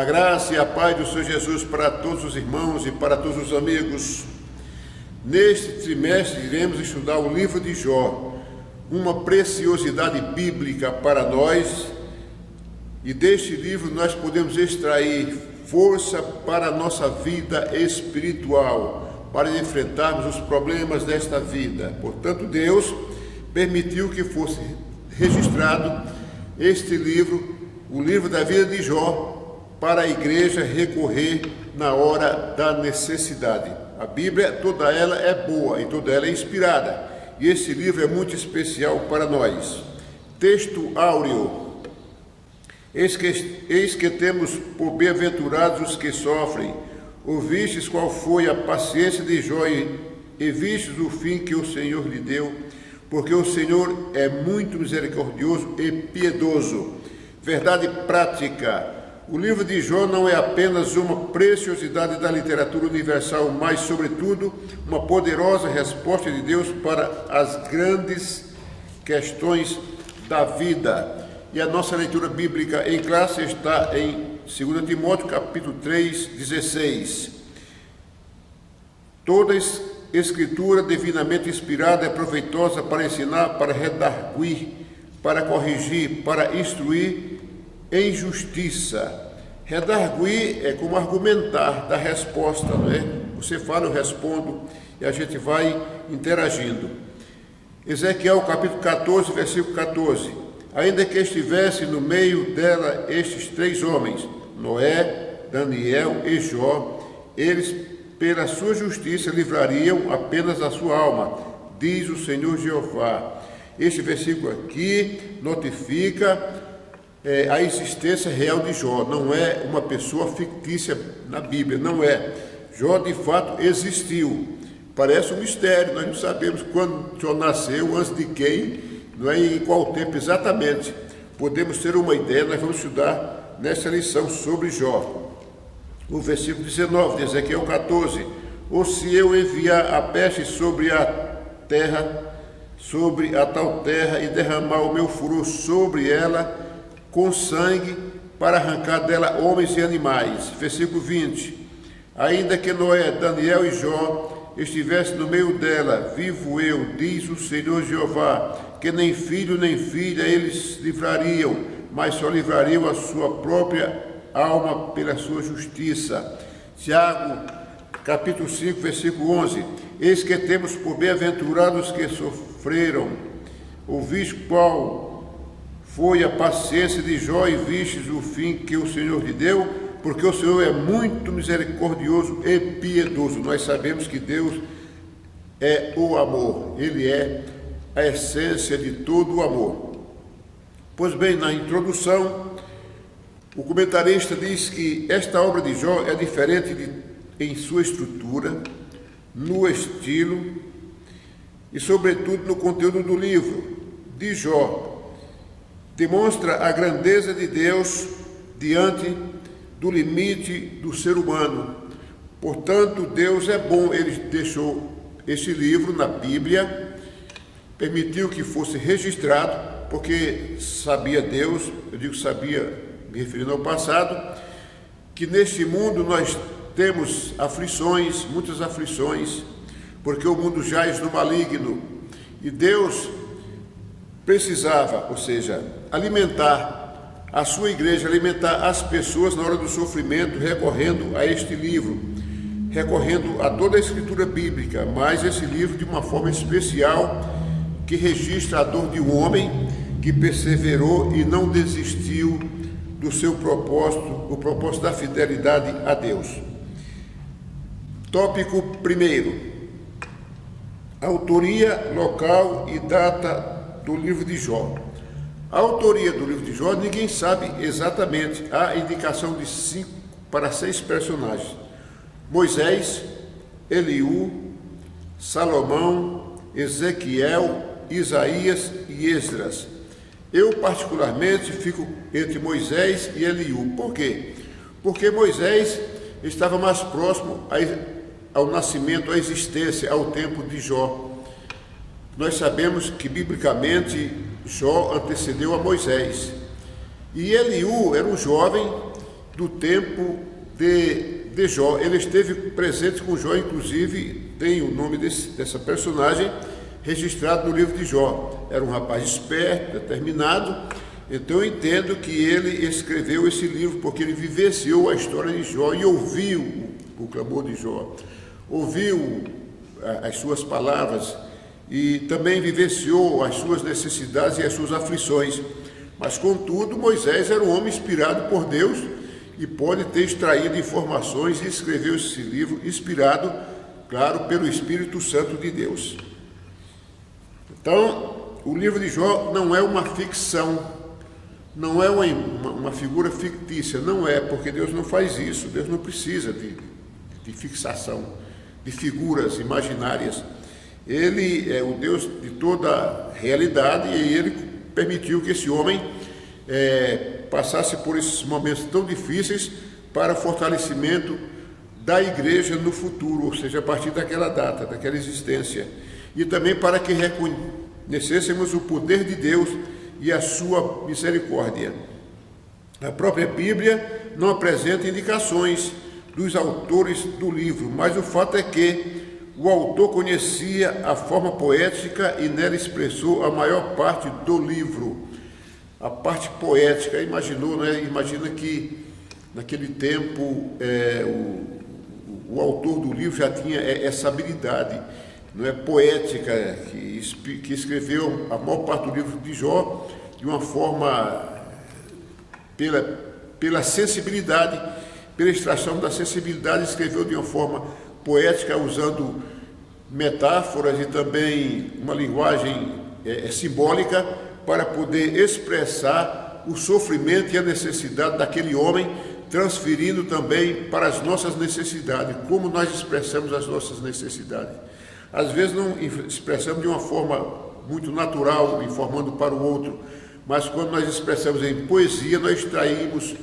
A graça e a paz do Senhor Jesus para todos os irmãos e para todos os amigos. Neste trimestre iremos estudar o livro de Jó, uma preciosidade bíblica para nós, e deste livro nós podemos extrair força para a nossa vida espiritual, para enfrentarmos os problemas desta vida. Portanto, Deus permitiu que fosse registrado este livro, o livro da vida de Jó, para a igreja recorrer na hora da necessidade. A Bíblia, toda ela é boa e toda ela é inspirada, e esse livro é muito especial para nós. Texto áureo: eis que temos por bem-aventurados os que sofrem. Ouvistes qual foi a paciência de Jó e vistes o fim que o Senhor lhe deu, porque o Senhor é muito misericordioso e piedoso. Verdade prática: o livro de Jó não é apenas uma preciosidade da literatura universal, mas, sobretudo, uma poderosa resposta de Deus para as grandes questões da vida. E a nossa leitura bíblica em classe está em 2 Timóteo, capítulo 3, 16. Toda escritura divinamente inspirada é proveitosa para ensinar, para redarguir, para corrigir, para instruir em justiça. Redarguir é como argumentar, dar resposta, não é? Você fala, eu respondo, e a gente vai interagindo. Ezequiel capítulo 14, versículo 14. Ainda que estivesse no meio dela estes três homens, Noé, Daniel e Jó, eles pela sua justiça livrariam apenas a sua alma, diz o Senhor Jeová. Este versículo aqui notifica a existência real de Jó, não é uma pessoa fictícia na Bíblia, não é. Jó de fato existiu. Parece um mistério, nós não sabemos quando Jó nasceu, antes de quem, não é, e em qual tempo exatamente. Podemos ter uma ideia, nós vamos estudar nessa lição sobre Jó. O versículo 19 de Ezequiel 14: ou se eu enviar a peste sobre a terra, sobre a tal terra, e derramar o meu furor sobre ela, com sangue, para arrancar dela homens e animais. Versículo 20: ainda que Noé, Daniel e Jó estivessem no meio dela, vivo eu, diz o Senhor Jeová, que nem filho nem filha eles livrariam, mas só livrariam a sua própria alma pela sua justiça. Tiago, capítulo 5, versículo 11: eis que temos por bem-aventurados que sofreram. Ouviste qual foi a paciência de Jó e vistes o fim que o Senhor lhe deu, porque o Senhor é muito misericordioso e piedoso. Nós sabemos que Deus é o amor, Ele é a essência de todo o amor. Pois bem, na introdução, o comentarista diz que esta obra de Jó é diferente em sua estrutura, no estilo e, sobretudo, no conteúdo do livro de Jó. Demonstra a grandeza de Deus diante do limite do ser humano. Portanto, Deus é bom. Ele deixou esse livro na Bíblia, permitiu que fosse registrado, porque sabia Deus, eu digo sabia, me referindo ao passado, que neste mundo nós temos aflições, muitas aflições, porque o mundo jaz no maligno, e Deus precisava, ou seja, alimentar a sua igreja, alimentar as pessoas na hora do sofrimento, recorrendo a este livro, recorrendo a toda a escritura bíblica, mas esse livro de uma forma especial, que registra a dor de um homem que perseverou e não desistiu do seu propósito, o propósito da fidelidade a Deus. Tópico 1: autoria, local e data do livro de Jó. A autoria do livro de Jó ninguém sabe exatamente. Há indicação de 5 para 6 personagens: Moisés, Eliú, Salomão, Ezequiel, Isaías e Esdras. Eu particularmente fico entre Moisés e Eliú. Por quê? Porque Moisés estava mais próximo ao nascimento, à existência, ao tempo de Jó. Nós sabemos que, biblicamente, Jó antecedeu a Moisés. E Eliú era um jovem do tempo de Jó. Ele esteve presente com Jó, inclusive tem o nome dessa personagem registrado no livro de Jó. Era um rapaz esperto, determinado. Então eu entendo que ele escreveu esse livro porque ele vivenciou a história de Jó e ouviu o clamor de Jó, ouviu as suas palavras e também vivenciou as suas necessidades e as suas aflições. Mas, contudo, Moisés era um homem inspirado por Deus e pode ter extraído informações e escreveu esse livro inspirado, claro, pelo Espírito Santo de Deus. Então, o livro de Jó não é uma ficção, não é uma figura fictícia, não é, porque Deus não faz isso, Deus não precisa de fixação, de figuras imaginárias. Ele é o Deus de toda a realidade e ele permitiu que esse homem passasse por esses momentos tão difíceis para fortalecimento da igreja no futuro, ou seja, a partir daquela data, daquela existência, e também para que reconhecêssemos o poder de Deus e a sua misericórdia. A própria Bíblia não apresenta indicações dos autores do livro, mas o fato é que o autor conhecia a forma poética e nela expressou a maior parte do livro. A parte poética, imagina que naquele tempo o autor do livro já tinha essa habilidade, não é, poética, que escreveu a maior parte do livro de Jó de uma forma, pela sensibilidade, pela extração da sensibilidade, escreveu de uma forma poética, usando metáforas e também uma linguagem simbólica para poder expressar o sofrimento e a necessidade daquele homem, transferindo também para as nossas necessidades, como nós expressamos as nossas necessidades. Às vezes não expressamos de uma forma muito natural, informando para o outro, mas quando nós expressamos em poesia, nós extraímos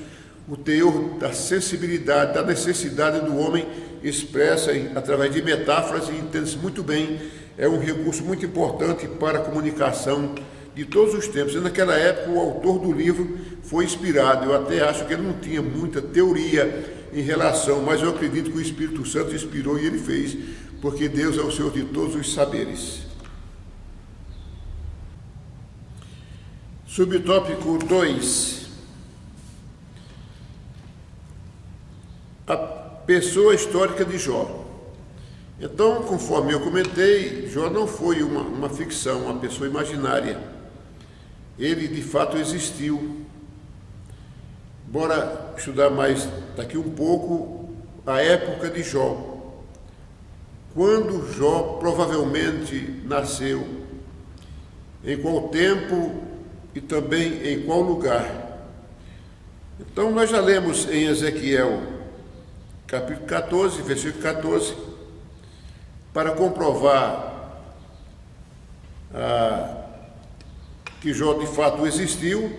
o teor da sensibilidade, da necessidade do homem expressa através de metáforas e entende-se muito bem. É um recurso muito importante para a comunicação de todos os tempos. E naquela época o autor do livro foi inspirado. Eu até acho que ele não tinha muita teoria em relação, mas eu acredito que o Espírito Santo inspirou e ele fez, porque Deus é o Senhor de todos os saberes. Subtópico 2. A pessoa histórica de Jó. Então, conforme eu comentei, Jó não foi uma ficção, uma pessoa imaginária. Ele, de fato, existiu. Bora estudar mais daqui um pouco a época de Jó. Quando Jó provavelmente nasceu, em qual tempo e também em qual lugar. Então, nós já lemos em Ezequiel, capítulo 14, versículo 14, para comprovar que Jó de fato existiu.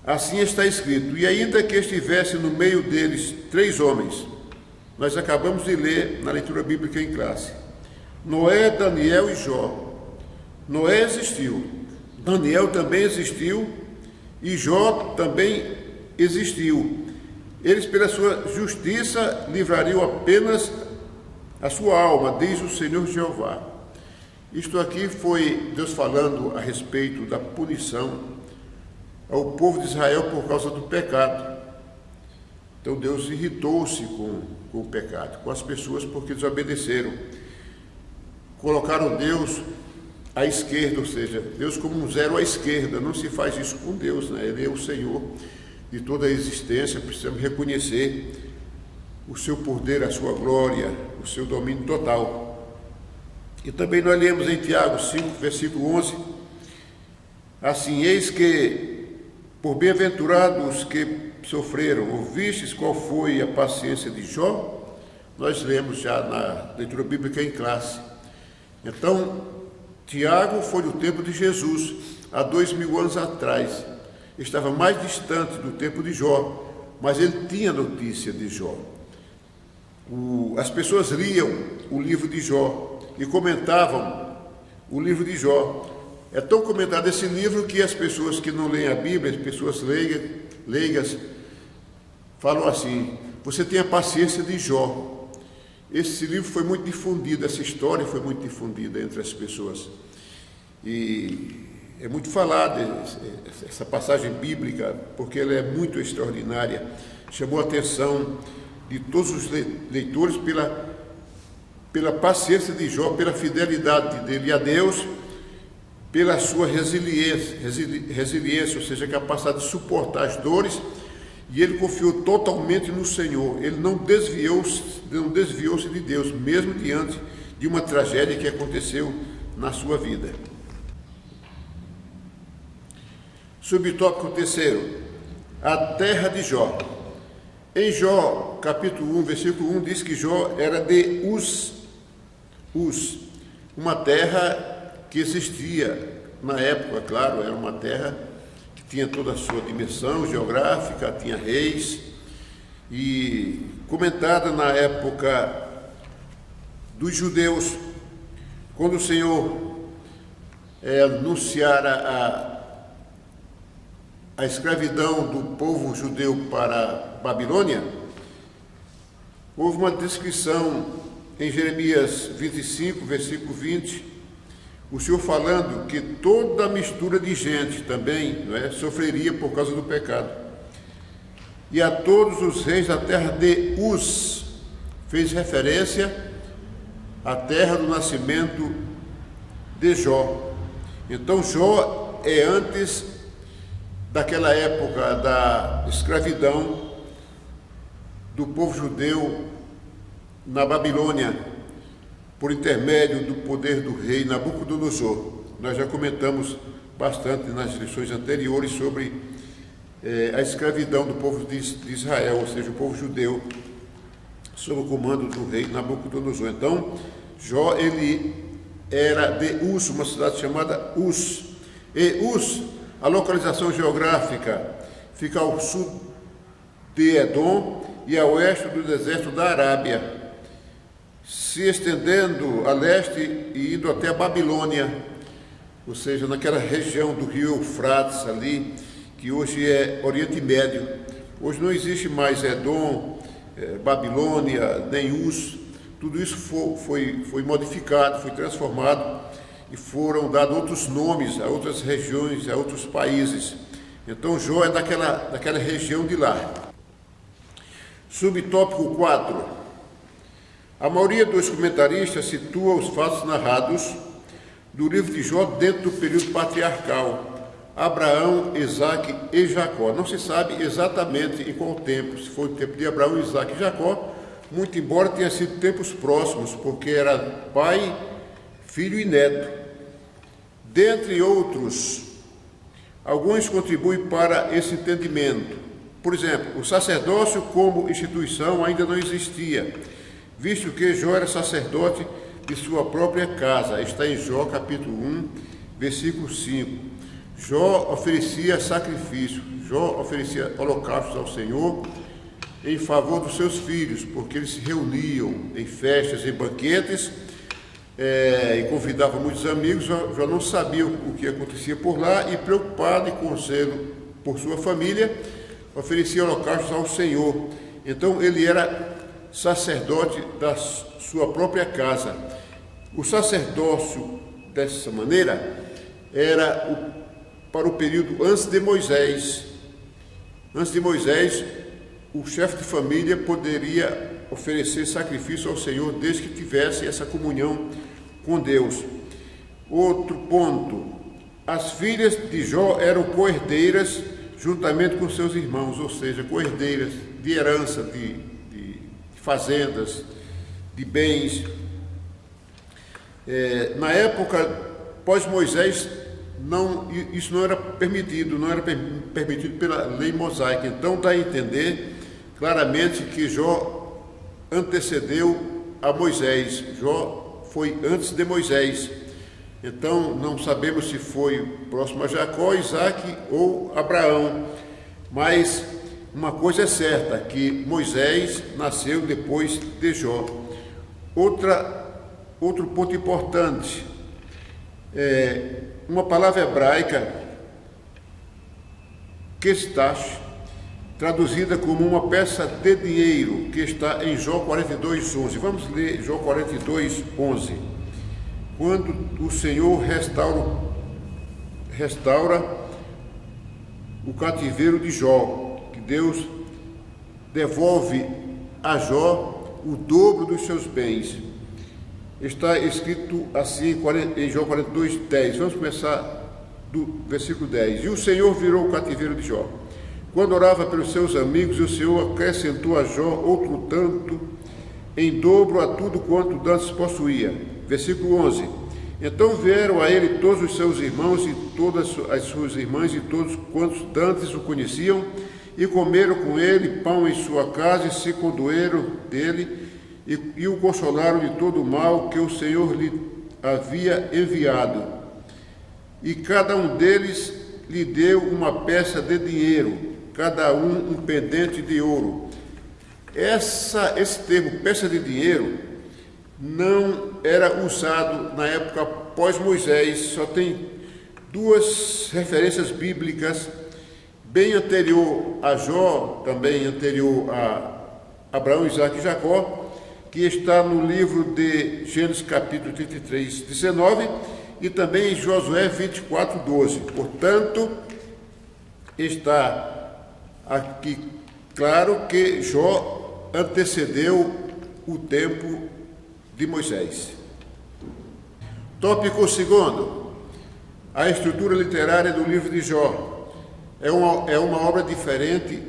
Assim está escrito: e ainda que estivesse no meio deles 3 homens, nós acabamos de ler na leitura bíblica em classe, Noé, Daniel e Jó. Noé existiu, Daniel também existiu e Jó também existiu. Eles, pela sua justiça, livrariam apenas a sua alma, diz o Senhor Jeová. Isto aqui foi Deus falando a respeito da punição ao povo de Israel por causa do pecado. Então Deus irritou-se com o pecado, com as pessoas, porque desobedeceram. Colocaram Deus à esquerda, ou seja, Deus como um zero à esquerda. Não se faz isso com Deus, né? Ele é o Senhor de toda a existência. Precisamos reconhecer o seu poder, a sua glória, o seu domínio total. E também nós lemos em Tiago 5, versículo 11, assim: eis que, por bem-aventurados que sofreram, ouvistes qual foi a paciência de Jó? Nós lemos já na leitura bíblica em classe. Então, Tiago foi do tempo de Jesus, há 2000 anos atrás. Estava mais distante do tempo de Jó, mas ele tinha notícia de Jó. As pessoas liam o livro de Jó e comentavam o livro de Jó. É tão comentado esse livro que as pessoas que não leem a Bíblia, as pessoas leigas, falam assim: você tem a paciência de Jó. Esse livro foi muito difundido, essa história foi muito difundida entre as pessoas. E é muito falada essa passagem bíblica, porque ela é muito extraordinária. Chamou a atenção de todos os leitores pela paciência de Jó, pela fidelidade dele a Deus, pela sua resiliência, ou seja, a capacidade de suportar as dores, e ele confiou totalmente no Senhor. Ele não desviou-se de Deus, mesmo diante de uma tragédia que aconteceu na sua vida. Subtópico 3, a terra de Jó. Em Jó, capítulo 1, versículo 1, diz que Jó era de Uz, uma terra que existia na época, claro, era uma terra que tinha toda a sua dimensão geográfica, tinha reis, e comentada na época dos judeus, quando o Senhor anunciara a escravidão do povo judeu para a Babilônia, houve uma descrição em Jeremias 25, versículo 20, o Senhor falando que toda a mistura de gente também sofreria por causa do pecado. E a todos os reis da terra de Uz, fez referência à terra do nascimento de Jó. Então Jó é antes daquela época da escravidão do povo judeu na Babilônia, por intermédio do poder do rei Nabucodonosor. Nós já comentamos bastante nas lições anteriores sobre a escravidão do povo de Israel, ou seja, o povo judeu, sob o comando do rei Nabucodonosor. Então, Jó, ele era de Uz, uma cidade chamada Uz. E Uz, a localização geográfica, fica ao sul de Edom e a oeste do deserto da Arábia, se estendendo a leste e indo até a Babilônia, ou seja, naquela região do rio Eufrates ali, que hoje é Oriente Médio. Hoje não existe mais Edom, Babilônia, nem Uz. Tudo isso foi modificado, foi transformado e foram dados outros nomes a outras regiões, a outros países. Então Jó é daquela região de lá. Subtópico 4. A maioria dos comentaristas situa os fatos narrados do livro de Jó dentro do período patriarcal, Abraão, Isaque e Jacó. Não se sabe exatamente em qual tempo, se foi o tempo de Abraão, Isaque e Jacó, muito embora tenha sido tempos próximos, porque era pai, filho e neto. Dentre outros, alguns contribuem para esse entendimento. Por exemplo, o sacerdócio como instituição ainda não existia, visto que Jó era sacerdote de sua própria casa. Está em Jó capítulo 1, versículo 5. Jó oferecia sacrifício, Jó oferecia holocaustos ao Senhor em favor dos seus filhos, porque eles se reuniam em festas e banquetes e convidavam muitos amigos. Jó não sabia o que acontecia por lá e, preocupado e com zelo por sua família, oferecia holocaustos ao Senhor. Então ele era sacerdote da sua própria casa. O sacerdócio, dessa maneira, era para o período antes de Moisés. Antes de Moisés, o chefe de família poderia oferecer sacrifício ao Senhor desde que tivesse essa comunhão com Deus. Outro ponto, as filhas de Jó eram co-herdeiras juntamente com seus irmãos, ou seja, co-herdeiras de herança, de fazendas, de bens. Na época pós-Moisés, isso não era permitido pela lei mosaica. Então dá a entender claramente que Jó antecedeu a Moisés. Jó foi antes de Moisés. Então não sabemos se foi próximo a Jacó, Isaque ou Abraão, mas uma coisa é certa, que Moisés nasceu depois de Jó. Outro ponto importante, uma palavra hebraica, kestash, traduzida como uma peça de dinheiro, que está em Jó 42:11. Vamos ler Jó 42:11. Quando o Senhor restaura o cativeiro de Jó, que Deus devolve a Jó o dobro dos seus bens. Está escrito assim em Jó 42:10. Vamos começar do versículo 10. E o Senhor virou o cativeiro de Jó, quando orava pelos seus amigos, e o Senhor acrescentou a Jó outro tanto, em dobro a tudo quanto dantes possuía. Versículo 11. Então vieram a ele todos os seus irmãos e todas as suas irmãs e todos quantos dantes o conheciam, e comeram com ele pão em sua casa, e se condoeram dele, e o consolaram de todo o mal que o Senhor lhe havia enviado. E cada um deles lhe deu uma peça de dinheiro, cada um pendente de ouro. Esse termo, peça de dinheiro, não era usado na época pós-Moisés. Só tem duas referências bíblicas, bem anterior a Jó, também anterior a Abraão, Isaque e Jacó, que está no livro de Gênesis capítulo 33:19 e também em Josué 24:12. Portanto, está aqui claro que Jó antecedeu o tempo de Moisés. Tópico segundo: a estrutura literária do livro de Jó é uma obra diferente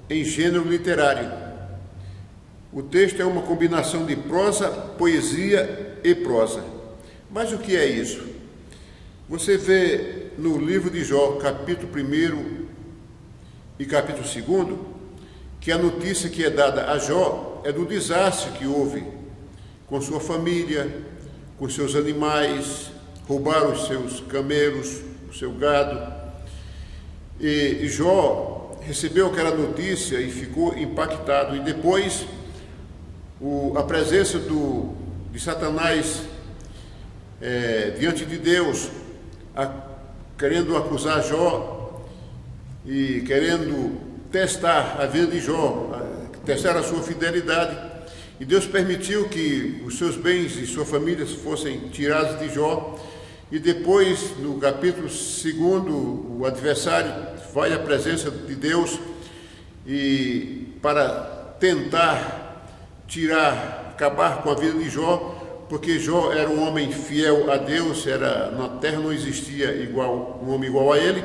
em gênero literário. O texto é uma combinação de prosa, poesia e prosa. Mas o que é isso? Você vê no livro de Jó, capítulo 1 e capítulo 2, que a notícia que é dada a Jó é do desastre que houve com sua família, com seus animais, roubaram os seus camelos, o seu gado. E Jó recebeu aquela notícia e ficou impactado. E depois, a presença de Satanás diante de Deus, querendo acusar Jó e querendo testar a vida de Jó, testar a sua fidelidade. E Deus permitiu que os seus bens e sua família fossem tirados de Jó. E depois, no capítulo 2, o adversário vai à presença de Deus e para tentar acabar com a vida de Jó, porque Jó era um homem fiel a Deus, na terra não existia um homem igual a ele.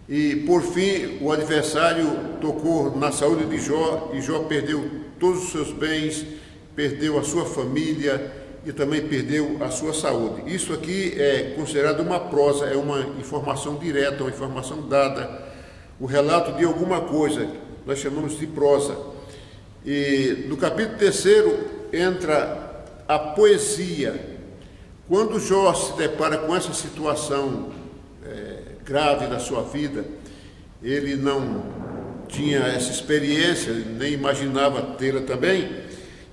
E por fim, o adversário tocou na saúde de Jó, e Jó perdeu todos os seus bens, perdeu a sua família e também perdeu a sua saúde. Isso aqui é considerado uma prosa, é uma informação direta, uma informação dada, o relato de alguma coisa, nós chamamos de prosa. E no capítulo 3 entra a poesia. Quando Jó se depara com essa situação grave da sua vida, ele não tinha essa experiência, nem imaginava tê-la também,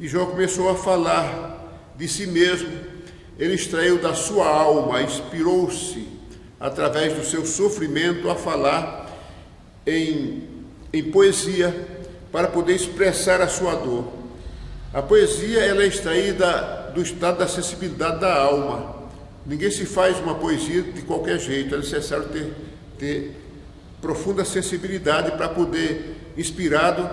e Jó começou a falar de si mesmo. Ele extraiu da sua alma, inspirou-se através do seu sofrimento a falar em poesia, para poder expressar a sua dor. A poesia, ela é extraída do estado da sensibilidade da alma. Ninguém se faz uma poesia de qualquer jeito, é necessário ter profunda sensibilidade para poder, inspirado,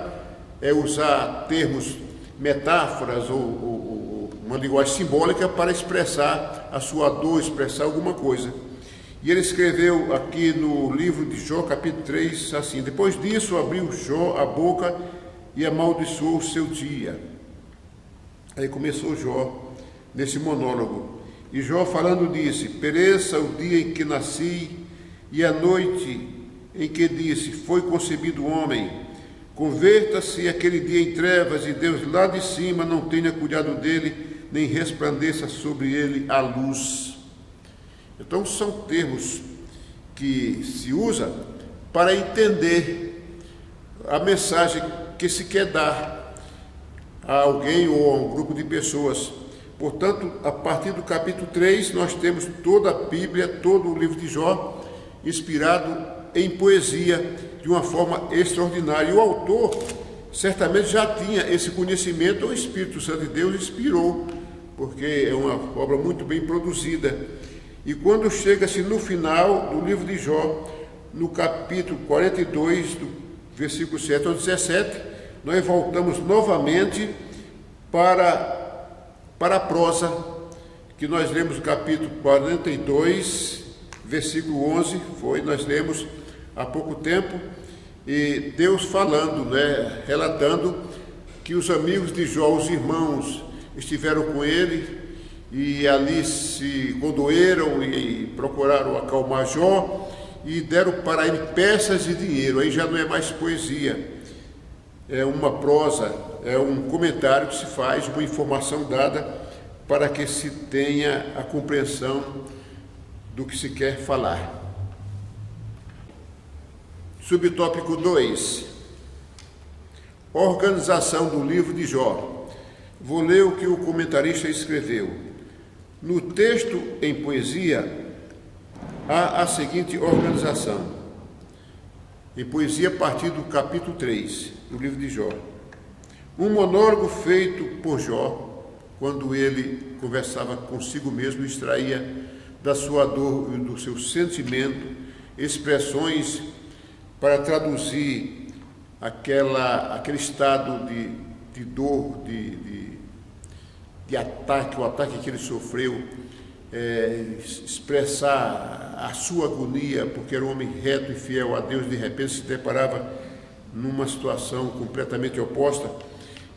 usar termos, metáforas ou uma linguagem simbólica para expressar a sua dor, expressar alguma coisa. E ele escreveu aqui no livro de Jó, capítulo 3, assim: depois disso abriu Jó a boca e amaldiçoou o seu dia. Aí começou Jó nesse monólogo. E Jó falando disse: pereça o dia em que nasci e a noite em que disse, foi concebido o homem. Converta-se aquele dia em trevas e Deus lá de cima não tenha cuidado dele, nem resplandeça sobre ele a luz. Então são termos que se usa para entender a mensagem que se quer dar a alguém ou a um grupo de pessoas. Portanto, a partir do capítulo 3, nós temos toda a Bíblia, todo o livro de Jó, inspirado em poesia, de uma forma extraordinária. E o autor certamente já tinha esse conhecimento, o Espírito Santo de Deus inspirou, porque é uma obra muito bem produzida. E quando chega-se no final do livro de Jó, no capítulo 42, do versículo 7 ao 17, nós voltamos novamente para a prosa, que nós lemos no capítulo 42, versículo 11, nós lemos há pouco tempo, e Deus falando, relatando que os amigos de Jó, os irmãos, estiveram com ele e ali se condoeram e procuraram acalmar Jó e deram para ele peças de dinheiro. Aí já não é mais poesia, é uma prosa, é um comentário que se faz, uma informação dada para que se tenha a compreensão do que se quer falar. Subtópico 2, organização do livro de Jó. Vou ler o que o comentarista escreveu. No texto em poesia, há a seguinte organização. Em poesia, a partir do capítulo 3 do livro de Jó. Um monólogo feito por Jó, quando ele conversava consigo mesmo, extraía da sua dor e do seu sentimento expressões para traduzir aquele estado de dor, de ataque, o ataque que ele sofreu, expressar a sua agonia, porque era um homem reto e fiel a Deus, de repente se deparava numa situação completamente oposta.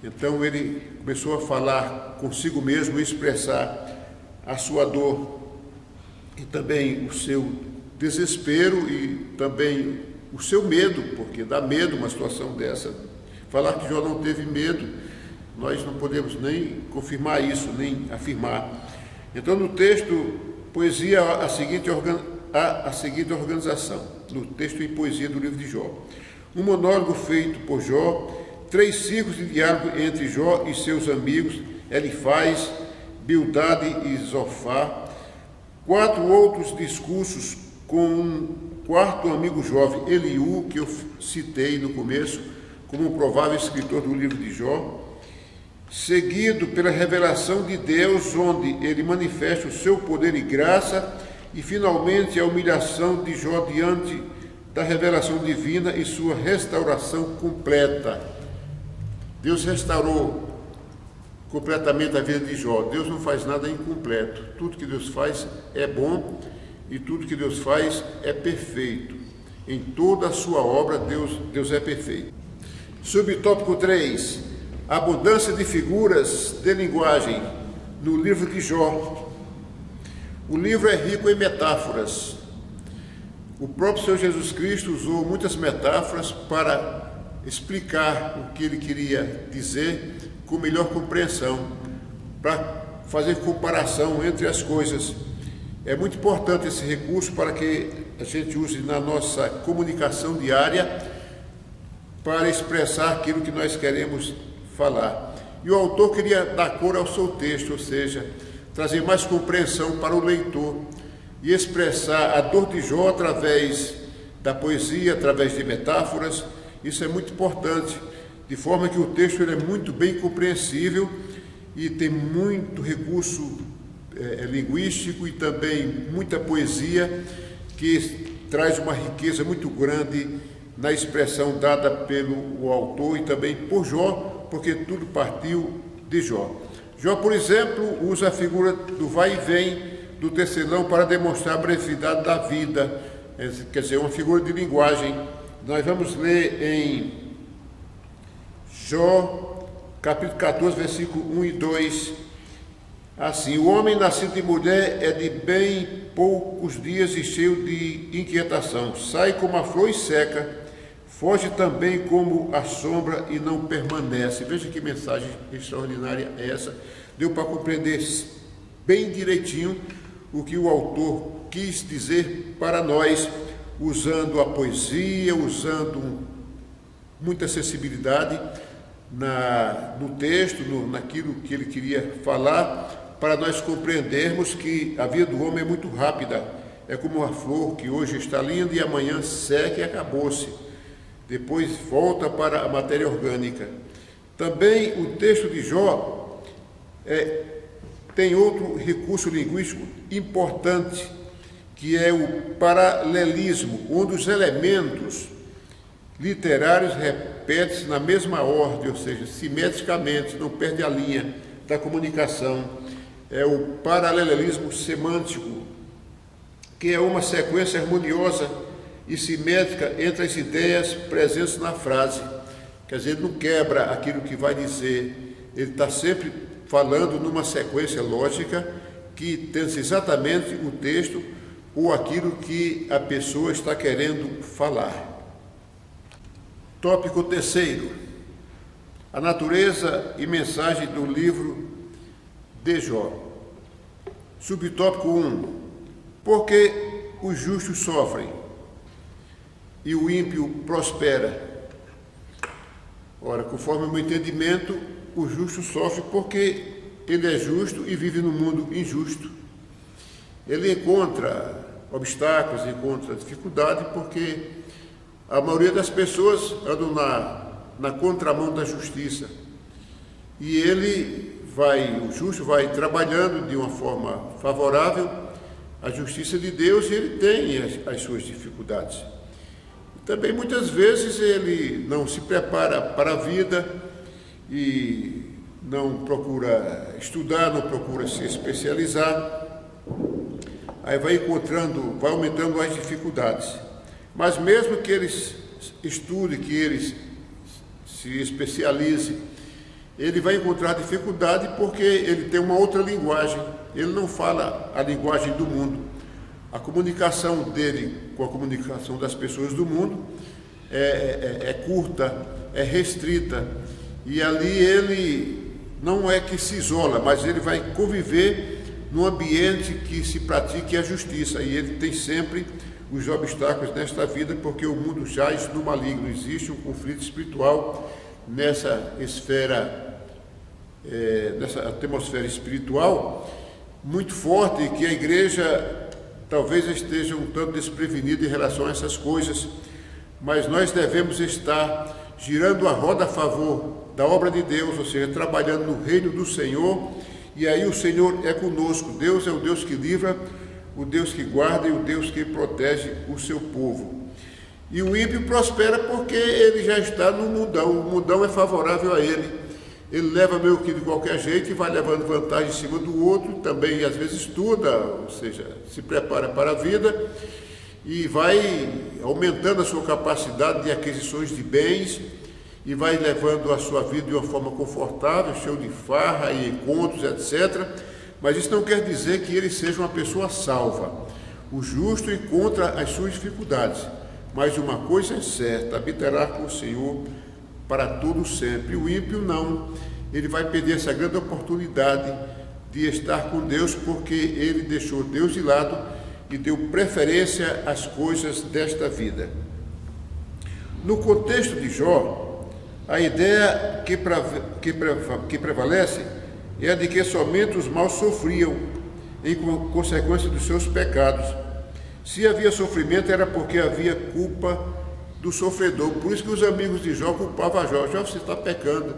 Então ele começou a falar consigo mesmo, expressar a sua dor e também o seu desespero e também o seu medo, porque dá medo uma situação dessa. Falar que Jó não teve medo, nós não podemos nem confirmar isso, nem afirmar. Então, no texto poesia, há a seguinte organização, no texto em poesia do livro de Jó. Um monólogo feito por Jó, 3 ciclos de diálogo entre Jó e seus amigos, Elifaz, Bildade e Zofar, 4 outros discursos com um quarto amigo jovem, Eliú, que eu citei no começo, como um provável escritor do livro de Jó, seguido pela revelação de Deus, onde ele manifesta o seu poder e graça, e finalmente a humilhação de Jó diante da revelação divina e sua restauração completa. Deus restaurou completamente a vida de Jó. Deus não faz nada incompleto. Tudo que Deus faz é bom e tudo que Deus faz é perfeito. Em toda a sua obra, Deus é perfeito. Subtópico 3. Abundância de figuras de linguagem no livro de Jó. O livro é rico em metáforas. O próprio Senhor Jesus Cristo usou muitas metáforas para explicar o que ele queria dizer com melhor compreensão, para fazer comparação entre as coisas. É muito importante esse recurso para que a gente use na nossa comunicação diária para expressar aquilo que nós queremos falar. E o autor queria dar cor ao seu texto, ou seja, trazer mais compreensão para o leitor e expressar a dor de Jó através da poesia, através de metáforas. Isso é muito importante, de forma que o texto ele é muito bem compreensível e tem muito recurso linguístico e também muita poesia que traz uma riqueza muito grande na expressão dada pelo autor e também por Jó, porque tudo partiu de Jó. Jó, por exemplo, usa a figura do vai e vem do tecelão para demonstrar a brevidade da vida, quer dizer, uma figura de linguagem. Nós vamos ler em Jó, capítulo 14, versículo 1 e 2, assim: o homem nascido de mulher é de bem poucos dias e cheio de inquietação, sai como a flor e seca, foge também como a sombra e não permanece. Veja que mensagem extraordinária é essa. Deu para compreender bem direitinho o que o autor quis dizer para nós, usando a poesia, usando muita sensibilidade no texto, naquilo que ele queria falar, para nós compreendermos que a vida do homem é muito rápida. É como uma flor que hoje está linda e amanhã seca e acabou-se. depois volta para a matéria orgânica. Também o texto de Jó tem outro recurso linguístico importante, que é o paralelismo, onde os elementos literários repetem-se na mesma ordem, ou seja, simetricamente, não perde a linha da comunicação. É o paralelismo semântico, que é uma sequência harmoniosa e simétrica entre as ideias presentes na frase. Quer dizer, ele não quebra aquilo que vai dizer, ele está sempre falando numa sequência lógica que tem exatamente o texto ou aquilo que a pessoa está querendo falar. Tópico 3º, a natureza e mensagem do livro de Jó. Subtópico 1, por que os justos sofrem e o ímpio prospera? Ora, conforme o meu entendimento, o justo sofre porque ele é justo e vive no mundo injusto. Ele encontra obstáculos, encontra dificuldade, porque a maioria das pessoas andam na contramão da justiça. E o justo vai trabalhando de uma forma favorável à justiça de Deus, e ele tem as suas dificuldades. Também muitas vezes ele não se prepara para a vida e não procura estudar, não procura se especializar. Aí vai aumentando as dificuldades. Mas mesmo que ele estude, que ele se especialize, ele vai encontrar dificuldade porque ele tem uma outra linguagem. Ele não fala a linguagem do mundo. A comunicação dele com a comunicação das pessoas do mundo é curta, é restrita. E ali ele não é que se isola, mas ele vai conviver num ambiente que se pratique a justiça. E ele tem sempre os obstáculos nesta vida, porque o mundo jaz no maligno. Existe um conflito espiritual nessa esfera, nessa atmosfera espiritual muito forte, e que a igreja talvez esteja um tanto desprevenida em relação a essas coisas, mas nós devemos estar girando a roda a favor da obra de Deus, ou seja, trabalhando no reino do Senhor, e aí o Senhor é conosco. Deus é o Deus que livra, o Deus que guarda e o Deus que protege o seu povo. E o ímpio prospera porque ele já está no mundão, o mundão é favorável a ele. Ele leva meio que de qualquer jeito e vai levando vantagem em cima do outro, também às vezes estuda, ou seja, se prepara para a vida e vai aumentando a sua capacidade de aquisições de bens e vai levando a sua vida de uma forma confortável, cheio de farra e encontros, etc. Mas isso não quer dizer que ele seja uma pessoa salva. O justo encontra as suas dificuldades, mas uma coisa é certa: habitará com o Senhor para todo sempre. O ímpio não, ele vai perder essa grande oportunidade de estar com Deus, porque ele deixou Deus de lado e deu preferência às coisas desta vida. No contexto de Jó, a ideia que prevalece é a de que somente os maus sofriam em consequência dos seus pecados. Se havia sofrimento, era porque havia culpa do sofredor. Por isso que os amigos de Jó culpavam Jó. Jó, você está pecando.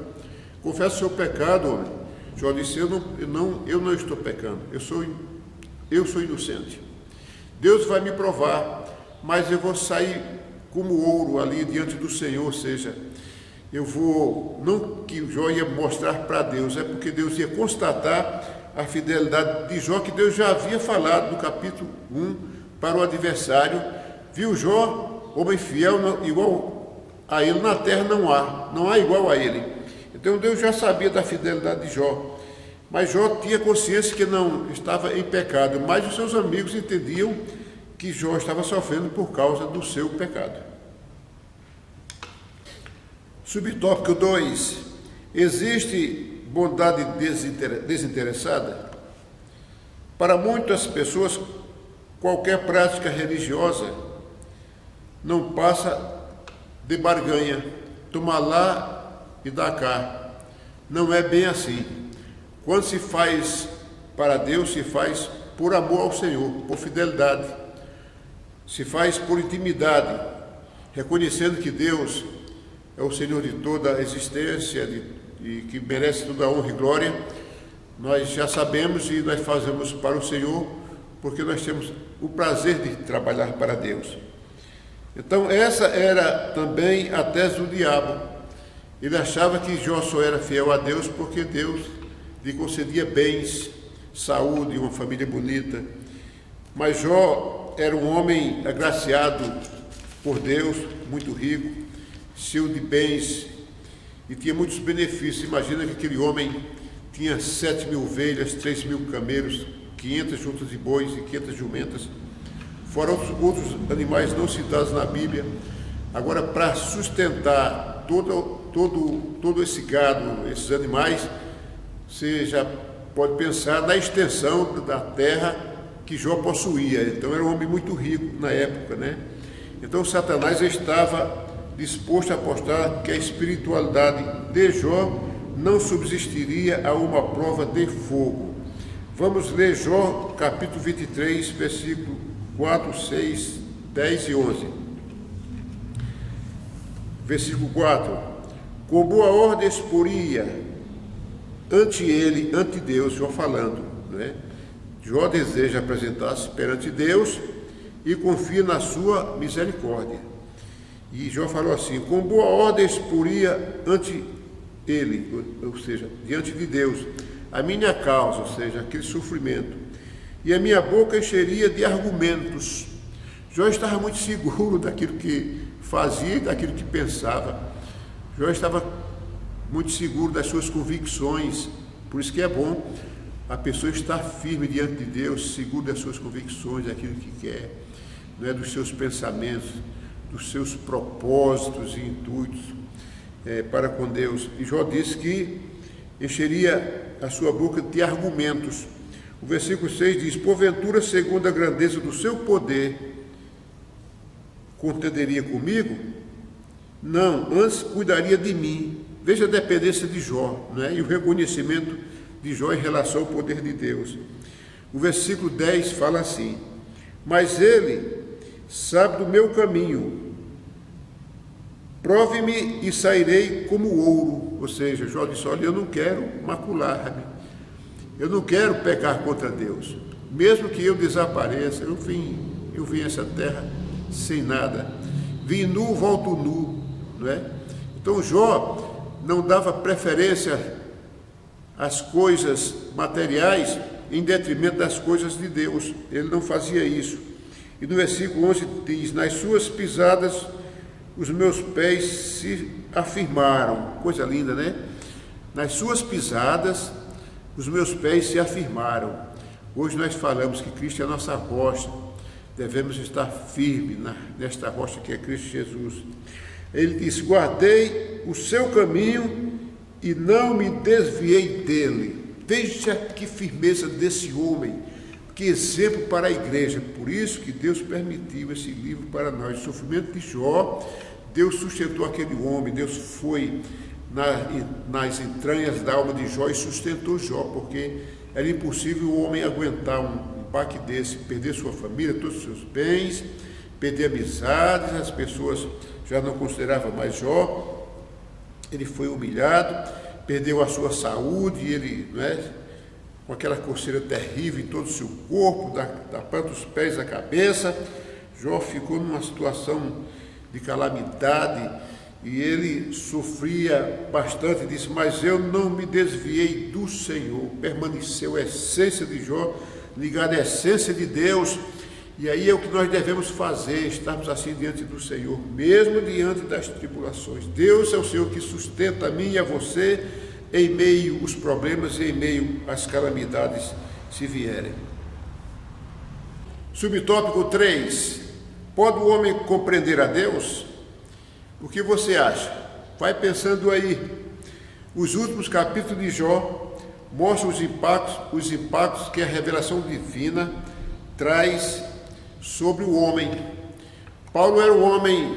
Confessa o seu pecado, homem. Jó disse: eu não estou pecando. Eu sou inocente. Deus vai me provar, mas eu vou sair como ouro ali diante do Senhor. Ou seja, eu vou, não que Jó ia mostrar para Deus, é porque Deus ia constatar a fidelidade de Jó, que Deus já havia falado no capítulo 1 para o adversário. Viu Jó, homem fiel, igual a ele na terra não há igual a ele. Então Deus já sabia da fidelidade de Jó, mas Jó tinha consciência que não estava em pecado, mas os seus amigos entendiam que Jó estava sofrendo por causa do seu pecado. Subtópico 2. Existe bondade desinteressada? Para muitas pessoas, qualquer prática religiosa não passa de barganha, tomar lá e dar cá. Não é bem assim. Quando se faz para Deus, se faz por amor ao Senhor, por fidelidade, se faz por intimidade, reconhecendo que Deus é o Senhor de toda a existência e que merece toda a honra e glória, nós já sabemos e nós fazemos para o Senhor, porque nós temos o prazer de trabalhar para Deus. Então essa era também a tese do diabo. Ele achava que Jó só era fiel a Deus porque Deus lhe concedia bens, saúde, uma família bonita. Mas Jó era um homem agraciado por Deus, muito rico, cheio de bens e tinha muitos benefícios. Imagina que aquele homem tinha 7.000 ovelhas, 3.000 camelos, 500 juntas de bois e 500 jumentas, fora outros animais não citados na Bíblia. Agora, para sustentar todo esse gado, esses animais, você já pode pensar na extensão da terra que Jó possuía. Então era um homem muito rico na época, né? Então Satanás estava disposto a apostar que a espiritualidade de Jó não subsistiria a uma prova de fogo. Vamos ler Jó, capítulo 23, versículo 4, 6, 10 e 11. Versículo 4. Com boa ordem exporia ante Deus, Jó falando, né? Jó deseja apresentar-se perante Deus e confia na sua misericórdia. E Jó falou assim: com boa ordem exporia ante ele, ou seja, diante de Deus, a minha causa, ou seja, aquele sofrimento, e a minha boca encheria de argumentos. Jó estava muito seguro daquilo que fazia e daquilo que pensava. Jó estava muito seguro das suas convicções. Por isso que é bom a pessoa estar firme diante de Deus, seguro das suas convicções, daquilo que quer, não é, dos seus pensamentos, dos seus propósitos e intuitos para com Deus. E Jó disse que encheria a sua boca de argumentos. O versículo 6 diz: porventura, segundo a grandeza do seu poder, contenderia comigo? Não, antes cuidaria de mim. Veja a dependência de Jó, né? E o reconhecimento de Jó em relação ao poder de Deus. O versículo 10 fala assim: mas ele sabe do meu caminho, prove-me e sairei como ouro. Ou seja, Jó disse: olha, eu não quero macular-me, eu não quero pecar contra Deus, mesmo que eu desapareça. Eu vim a essa terra sem nada, vim nu, volto nu, não é? Então Jó não dava preferência às coisas materiais em detrimento das coisas de Deus. Ele não fazia isso. E no versículo 11 diz: nas suas pisadas os meus pés se afirmaram. Coisa linda, né? Nas suas pisadas os meus pés se afirmaram. Hoje nós falamos que Cristo é a nossa rocha. Devemos estar firmes nesta rocha que é Cristo Jesus. Ele diz: guardei o seu caminho e não me desviei dele. Veja que firmeza desse homem, que exemplo para a igreja. Por isso que Deus permitiu esse livro para nós. O sofrimento de Jó, Deus sustentou aquele homem. Deus foi nas entranhas da alma de Jó e sustentou Jó, porque era impossível o homem aguentar um baque desse, perder sua família, todos os seus bens, perder amizades. As pessoas já não consideravam mais Jó. Ele foi humilhado, perdeu a sua saúde, ele, não é, com aquela coceira terrível em todo o seu corpo, da planta dos pés à cabeça. Jó ficou numa situação de calamidade e ele sofria bastante. Disse: mas eu não me desviei do Senhor. Permaneceu a essência de Jó, ligada à essência de Deus. E aí é o que nós devemos fazer, estarmos assim diante do Senhor, mesmo diante das tribulações. Deus é o Senhor que sustenta a mim e a você em meio aos problemas e em meio às calamidades, se vierem. Subtópico 3. Pode o homem compreender a Deus? O que você acha? Vai pensando aí. Os últimos capítulos de Jó mostram os impactos que a revelação divina traz sobre o homem. Paulo era um homem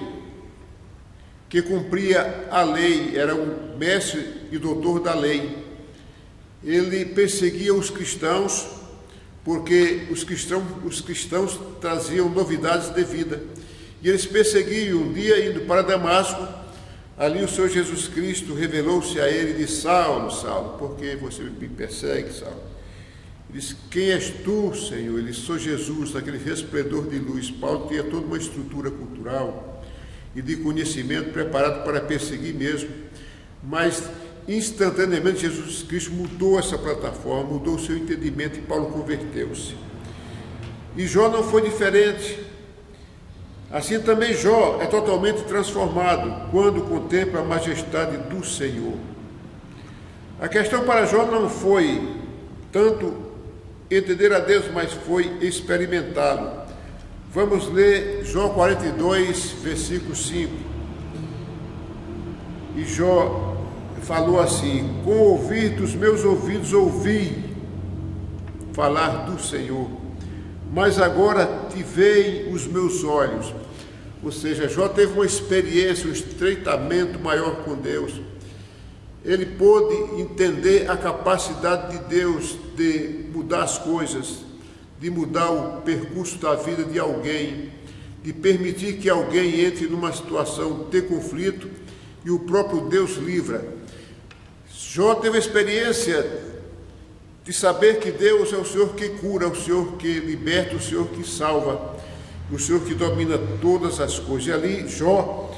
que cumpria a lei, era um mestre e doutor da lei. Ele perseguia os cristãos porque os cristãos traziam novidades de vida. E eles perseguiam. Um dia, indo para Damasco, ali o Senhor Jesus Cristo revelou-se a ele e disse: Saulo, Saulo, por que você me persegue, Saulo? Ele disse: quem és tu, Senhor? Ele disse: sou Jesus, daquele resplendor de luz. Paulo tinha toda uma estrutura cultural e de conhecimento preparado para perseguir mesmo, mas instantaneamente Jesus Cristo mudou essa plataforma, mudou o seu entendimento e Paulo converteu-se. E Jó não foi diferente. Assim também Jó é totalmente transformado quando contempla a majestade do Senhor. A questão para Jó não foi tanto entender a Deus, mas foi experimentá-lo. Vamos ler Jó 42, versículo 5. E Jó falou assim: com o ouvir dos meus ouvidos ouvi falar do Senhor, mas agora te veem os meus olhos. Ou seja, Jó teve uma experiência, um estreitamento maior com Deus. Ele pôde entender a capacidade de Deus de mudar as coisas, de mudar o percurso da vida de alguém, de permitir que alguém entre numa situação de conflito e o próprio Deus livra. Jó teve a experiência de saber que Deus é o Senhor que cura, o Senhor que liberta, o Senhor que salva, o Senhor que domina todas as coisas. E ali Jó,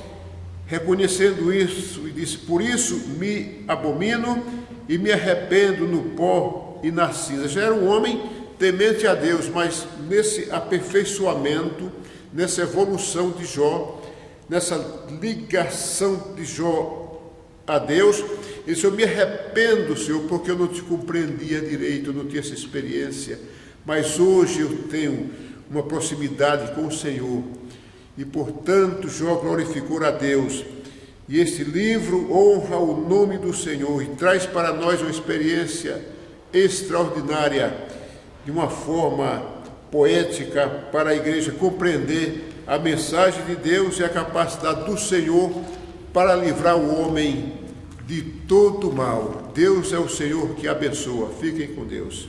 reconhecendo isso, e disse: por isso me abomino e me arrependo no pó e na cinza. Já era um homem temente a Deus, mas nesse aperfeiçoamento, nessa evolução de Jó, nessa ligação de Jó a Deus, ele disse: eu me arrependo, Senhor, porque eu não te compreendia direito, eu não tinha essa experiência, mas hoje eu tenho uma proximidade com o Senhor. E portanto Jó glorificou a Deus. E este livro honra o nome do Senhor e traz para nós uma experiência extraordinária, de uma forma poética, para a igreja compreender a mensagem de Deus e a capacidade do Senhor para livrar o homem de todo mal. Deus é o Senhor que abençoa. Fiquem com Deus.